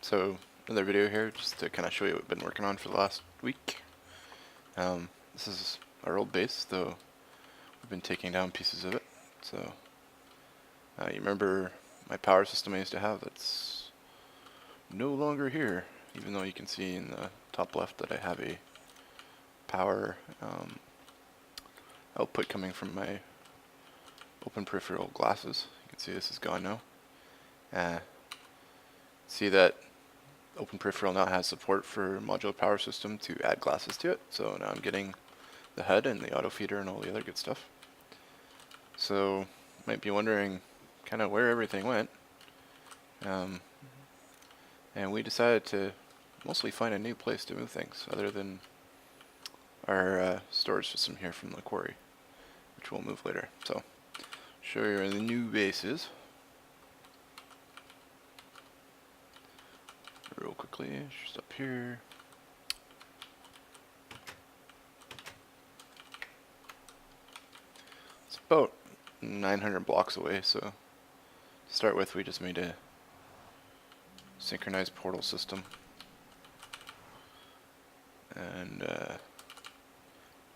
So another video here just to kind of show you what we've been working on for the last week. This is our old base, though we've been taking down pieces of it. So you remember my power system I used to have that's no longer here, even though you can see in the top left that I have a power output coming from my open peripheral glasses. You can see this is gone now. See that open peripheral now has support for modular power system to add glasses to it, so now I'm getting the head and the auto feeder and all the other good stuff. So you might be wondering kind of where everything went, and we decided to mostly find a new place to move things other than our storage system here from the quarry, which we'll move later. So show you where the new base is real quickly, just up here. It's about 900 blocks away, so to start with we just made a synchronized portal system, and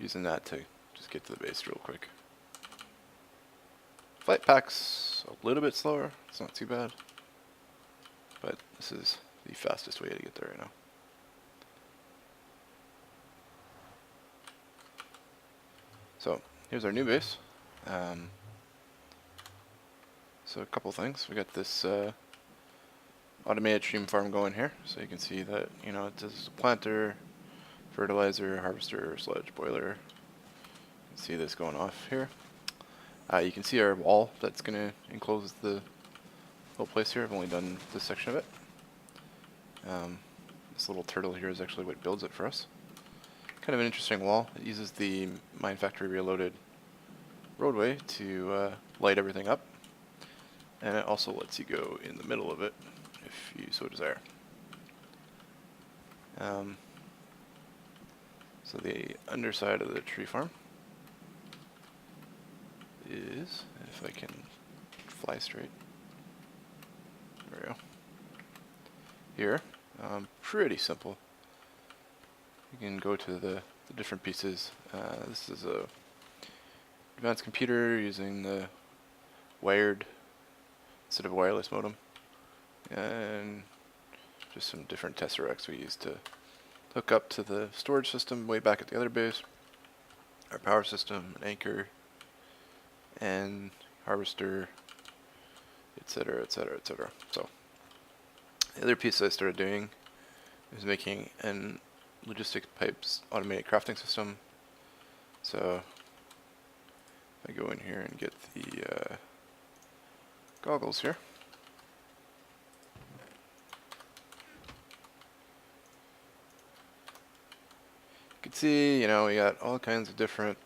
using that to just get to the base real quick. Flight pack's a little bit slower, it's not too bad, but this is the fastest way to get there right now. So here's our new base. So a couple things. We got this automated stream farm going here, so you can see that it does a planter, fertilizer, harvester, sludge, boiler. You can see this going off here. You can see our wall that's going to enclose the whole place here. I've only done this section of it. This little turtle here is actually what builds it for us. Kind of an interesting wall. It uses the Mine Factory Reloaded roadway to light everything up, and it also lets you go in the middle of it if you so desire. So the underside of the tree farm is, if I can fly straight, there we go. Here, pretty simple. You can go to the different pieces. This is a advanced computer using the wired instead of wireless modem, and just some different tesseracts we use to hook up to the storage system way back at the other base, our power system, an anchor, and harvester, etc., etc., etc. So the other piece I started doing is making an logistics pipes automated crafting system. So if I go in here and get the goggles here, you can see, we got all kinds of different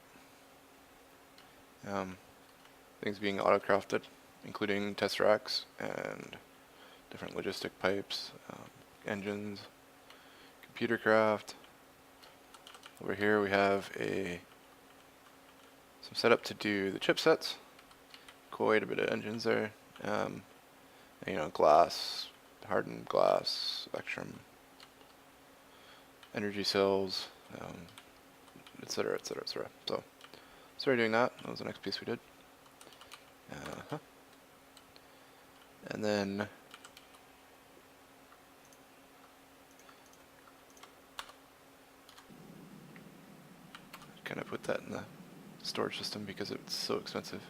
things being auto-crafted, including tesseracts and different logistic pipes, engines, computer craft. Over here we have some setup to do the chipsets. Quite a bit of engines there. Glass, hardened glass, Spectrum, energy cells, etc., etc., etc. So started doing that. That was the next piece we did. And then kind of put that in the storage system because it's so expensive.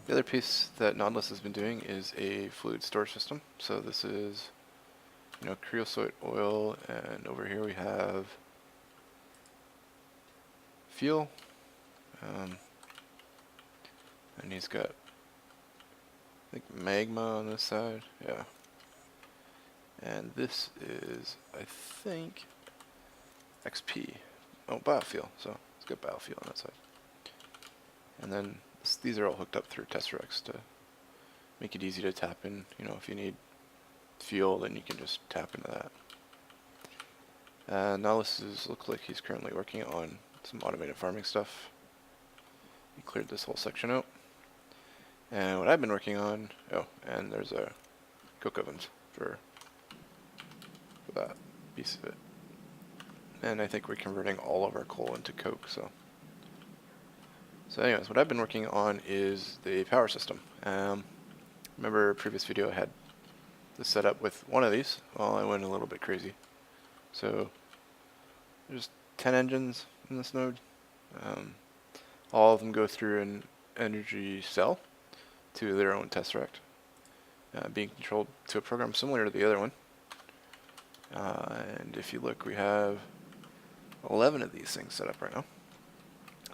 The other piece that Nautilus has been doing is a fluid storage system. So this is, creosote oil, and over here we have fuel, and he's got, I think, magma on this side, yeah. And this is, I think, XP. Oh, biofuel. So it's got biofuel on that side. And then these are all hooked up through tesseracts to make it easy to tap in. If you need fuel, then you can just tap into that. Nautilus looks like he's currently working on some automated farming stuff. He cleared this whole section out. And what I've been working on, and there's a cook ovens for for that piece of it. And I think we're converting all of our coal into coke, so. So anyways, what I've been working on is the power system. Remember previous video I had this set up with one of these. Well, I went a little bit crazy. So there's 10 engines in this node. All of them go through an energy cell to their own tesseract, being controlled to a program similar to the other one. And if you look, we have 11 of these things set up right now.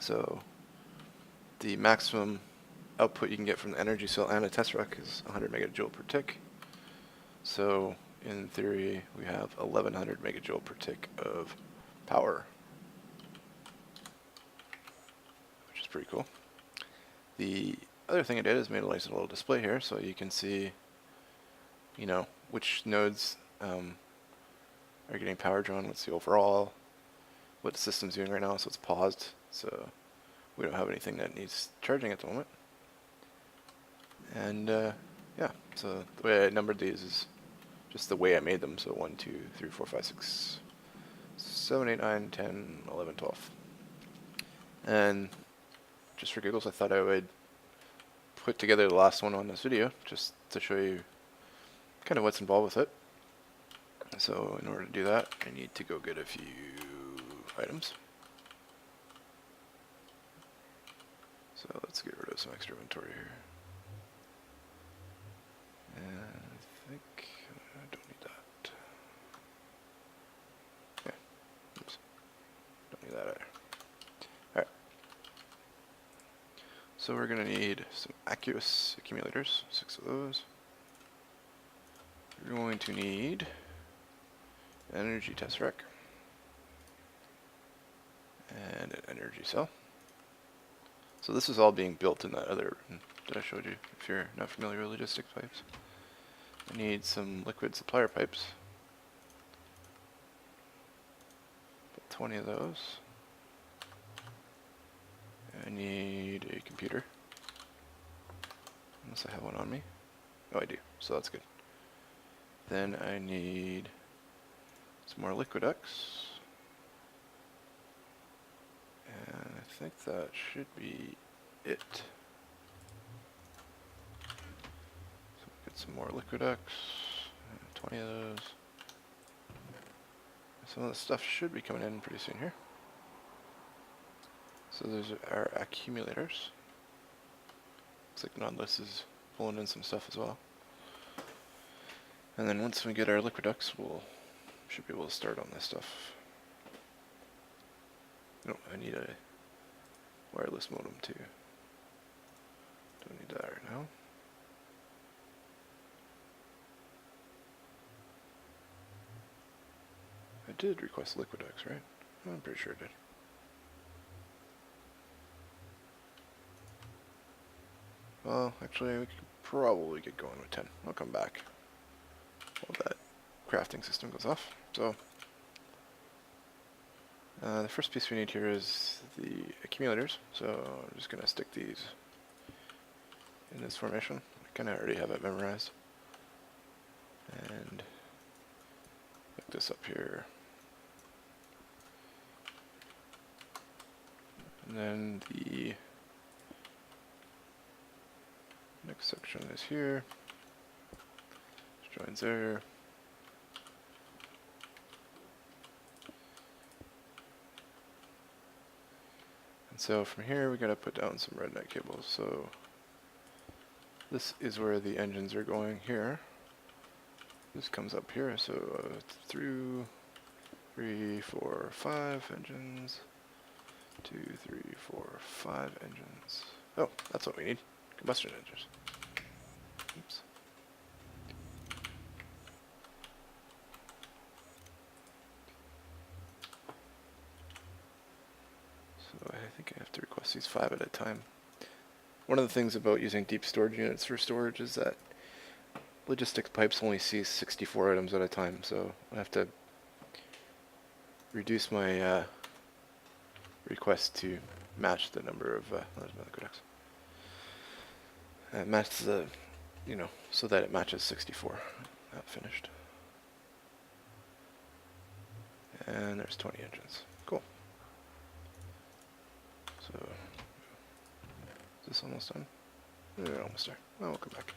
So the maximum output you can get from the energy cell and a tesseract is 100 megajoule per tick. So in theory, we have 1100 megajoule per tick of power, which is pretty cool. The other thing I did is made a nice little display here, so you can see, you know, which nodes are getting power drawn, what's the overall, what the system's doing right now. So it's paused, so we don't have anything that needs charging at the moment. And yeah, so the way I numbered these is just the way I made them. So 1, 2, 3, 4, 5, 6, 7, 8, 9, 10, 11, 12. And just for giggles, I thought I would put together the last one on this video just to show you kind of what's involved with it. So in order to do that, I need to go get a few items. So let's get rid of some extra inventory here. And I think I don't need that. Okay. Oops. Don't need that either. Alright. So we're going to need some aqueous accumulators, 6 of those. We're going to need an energy tesseract and an energy cell. So this is all being built in that other that I showed you, if you're not familiar with logistics pipes. I need some liquid supplier pipes. About 20 of those. I need a computer. Unless I have one on me. Oh, I do, so that's good. Then I need some more liquiducts. And I think that should be it. So we get some more liquiducts, 20 of those. Some of the stuff should be coming in pretty soon here. So those are our accumulators. Looks like Nautilus is pulling in some stuff as well. And then once we get our liquiducts, should be able to start on this stuff. No, I need a wireless modem too. Don't need that right now. I did request liquiducts, right? I'm pretty sure I did. Well, actually, we could probably get going with 10. I'll come back while that crafting system goes off. So, the first piece we need here is the accumulators. So, I'm just going to stick these in this formation. I kind of already have it memorized. And hook this up here. And then the next section is here. Just joins there. And so from here we gotta put down some redneck cables. So this is where the engines are going here. This comes up here, so through 3, 4, 5 engines. 2, 3, 4, 5 engines. Oh, that's what we need. Combustion engines. Oops. So I think I have to request these 5 at a time. One of the things about using deep storage units for storage is that logistics pipes only see 64 items at a time, so I have to reduce my request to match the number of match the, so that it matches 64. Not finished. And there's 20 engines. Cool. So, is this almost done? Yeah, almost there. Oh, we'll come back.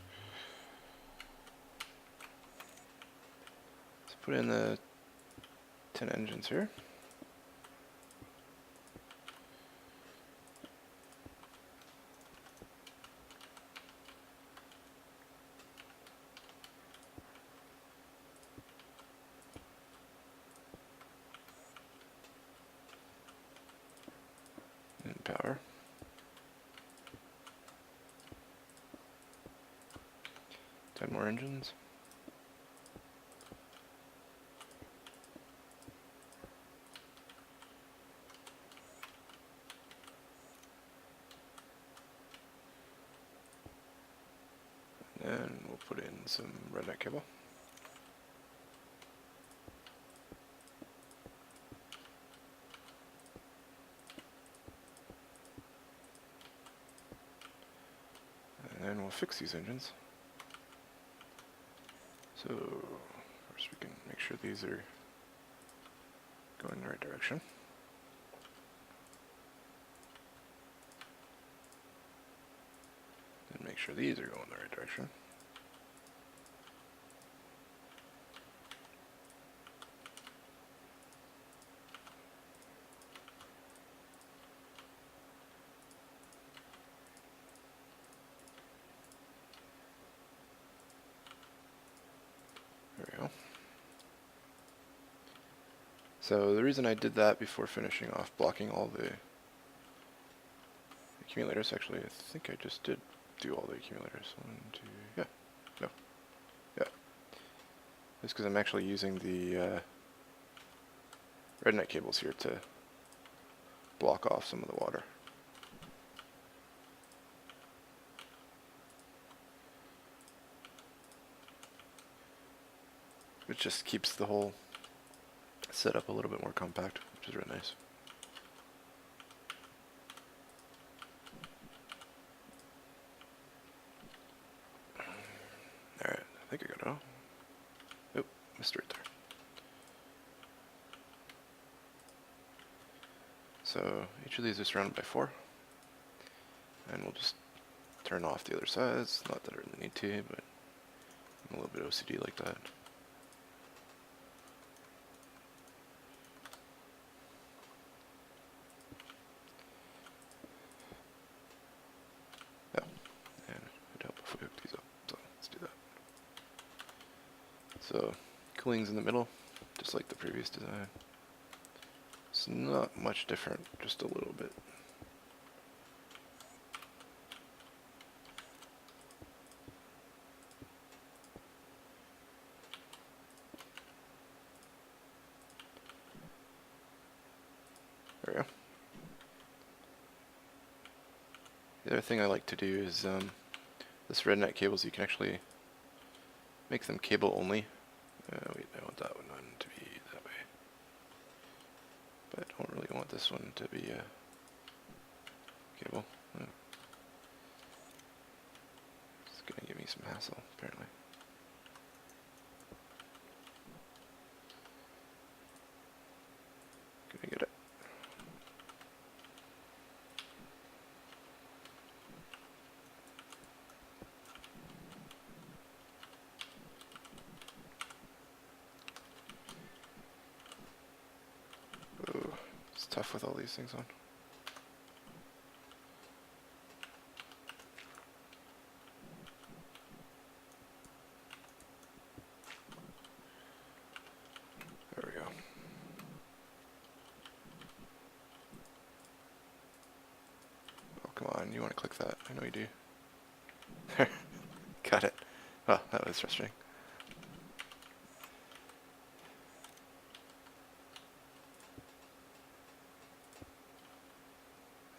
Let's put in the 10 engines here. And power. 10 more engines. And we'll put in some redneck cable. And then we'll fix these engines. So first we can make sure these are going the right direction. Then make sure these are going the right direction. There we go. So the reason I did that before finishing off blocking all the accumulators, actually I think I just did do all the accumulators. 1, 2, yeah, no, yeah. It's because I'm actually using the redneck cables here to block off some of the water. It just keeps the whole setup a little bit more compact, which is really nice. Alright, I think I got it all. Nope, missed it right there. So each of these is surrounded by 4. And we'll just turn off the other sides. Not that I really need to, but I'm a little bit OCD like that. Oh, and it'd help if we hook these up, so let's do that. So, cooling's in the middle, just like the previous design. It's not much different, just a little bit. There we go. The other thing I like to do is this redneck cables, you can actually make them cable only. Wait, I want that one to be that way. But I don't really want this one to be cable. It's gonna give me some hassle, apparently. Gonna get it. Ooh, it's tough with all these things on. There we go. Oh, come on, you want to click that. I know you do. Got it. Oh, that was frustrating.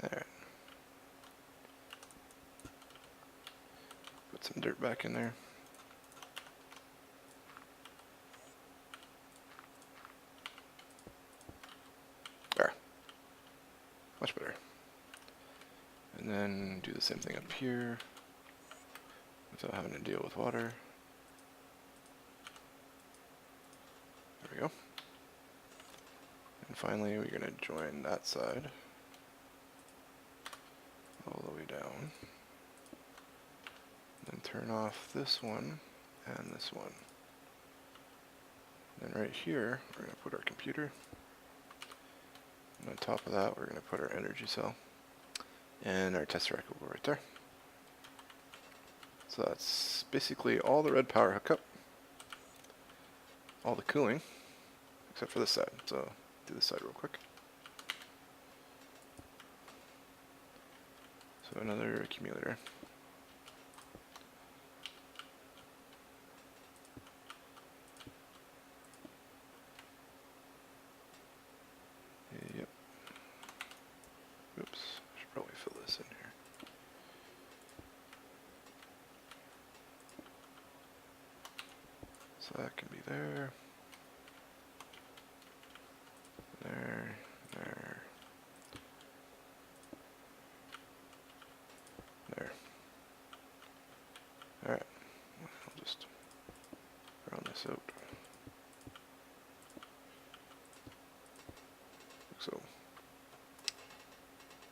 Alright. Put some dirt back in there. There. Much better. And then do the same thing up here without having to deal with water. There we go. finally, we're going to join that side all the way down. Then turn off this one and this one. Then right here, we're going to put our computer. And on top of that, we're going to put our energy cell. And our tesseract will go right there. So that's basically all the red power hookup. All the cooling, except for this side. So do this side real quick. So another accumulator. Yep. Oops, I should probably fill this in here. So that can be there. There. Alright, I'll just round this out. Like so.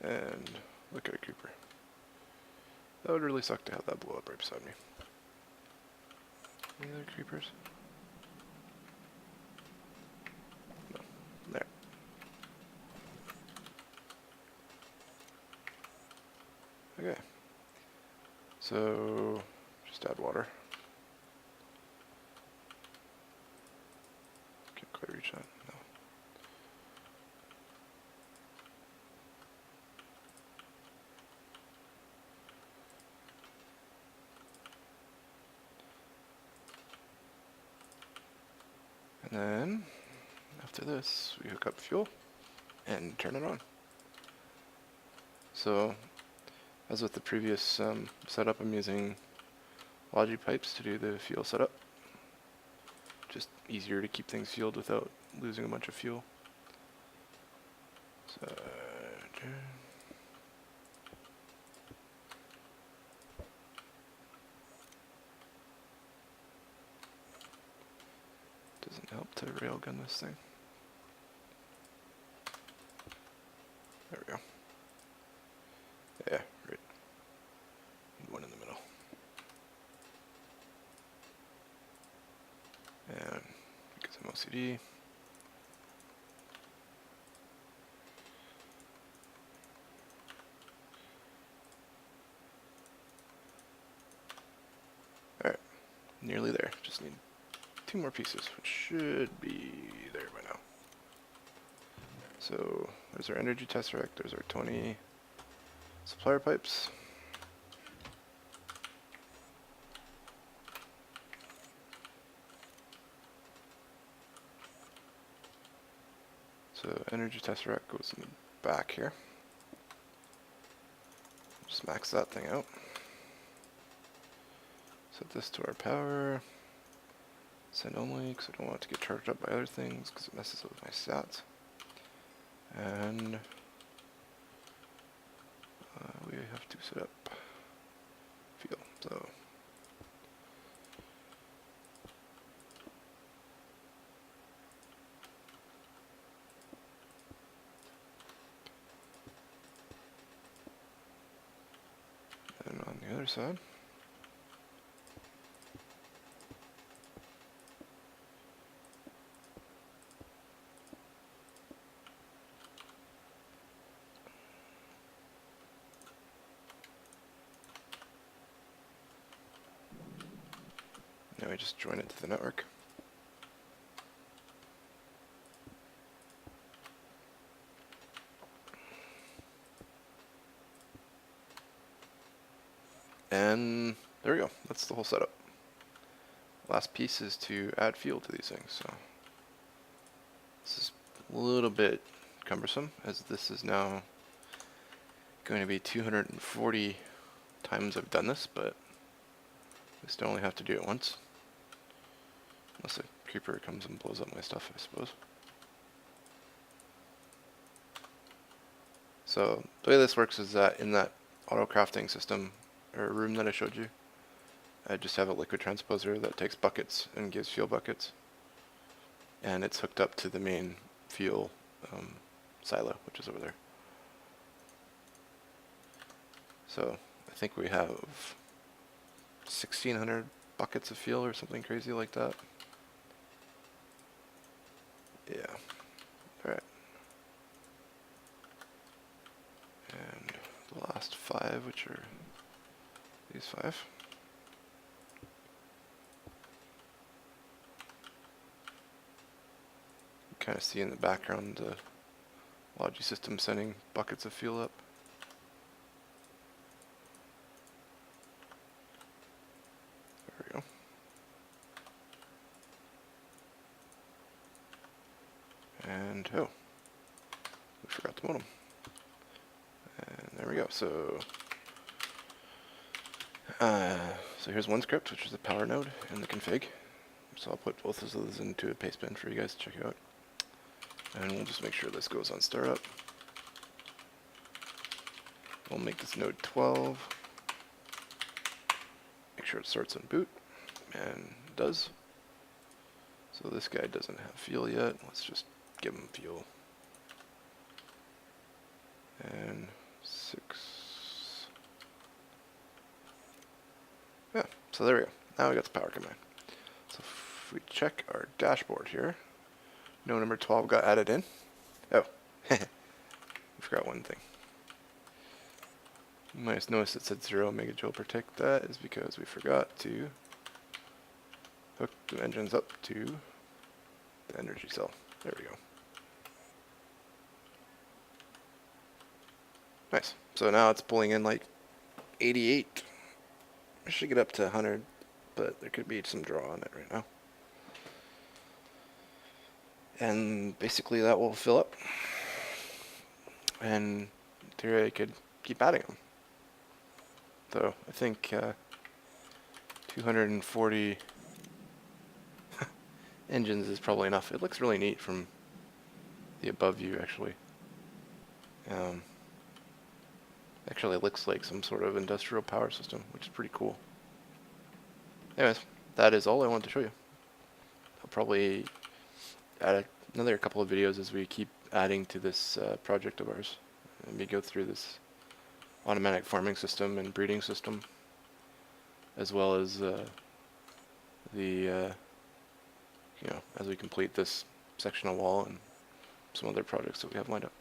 And look at a creeper. That would really suck to have that blow up right beside me. Any other creepers? No. There. Okay. So just add water. Can't quite reach that. No. And then after this, we hook up fuel and turn it on. So as with the previous setup, I'm using Logi pipes to do the fuel setup. Just easier to keep things fueled without losing a bunch of fuel. So doesn't help to railgun this thing. There we go. Yeah, right. Need one in the middle. And because I'm OCD, alright, nearly there. Just need 2 more pieces, which should be there by now. So there's our energy tesseract, there's our 20 supplier pipes. So energy tesseract goes in the back here. Just max that thing out. Set this to our power. Send only, because I don't want it to get charged up by other things, because it messes up with my stats. And we have to set up fuel. So and on the other side, now we just join it to the network. And there we go. That's the whole setup. Last piece is to add fuel to these things. So this is a little bit cumbersome, as this is now going to be 240 times I've done this, but I still only have to do it once. Unless a creeper comes and blows up my stuff, I suppose. So the way this works is that in that auto crafting system, or room that I showed you, I just have a liquid transposer that takes buckets and gives fuel buckets. And it's hooked up to the main fuel silo, which is over there. So I think we have 1,600 buckets of fuel or something crazy like that. Yeah. Alright. And the last 5, which are these 5. You kind of see in the background the Logi system sending buckets of fuel up. There we go. And oh, we forgot the modem. And there we go. So here's one script, which is the power node in the config. So I'll put both of those into a pastebin for you guys to check out. And we'll just make sure this goes on startup. We'll make this node 12. Make sure it starts on boot, and it does. So this guy doesn't have fuel yet. Let's just give him fuel. And 6. Yeah, so there we go. Now we got the power command. So if we check our dashboard here, node number 12 got added in. Oh, we forgot one thing. You might have noticed it said 0 megajoule per tick. That is because we forgot to hook the engines up to the energy cell. There we go. Nice. So now it's pulling in like 88. I should get up to 100, but there could be some draw on it right now. And basically that will fill up. And in theory I could keep adding them. So I think 240 engines is probably enough. It looks really neat from the above view, actually. Actually, it looks like some sort of industrial power system, which is pretty cool. Anyways, that is all I wanted to show you. I'll probably add another couple of videos as we keep adding to this project of ours. And we go through this automatic farming system and breeding system, as well as as we complete this sectional wall and some other projects that we have lined up.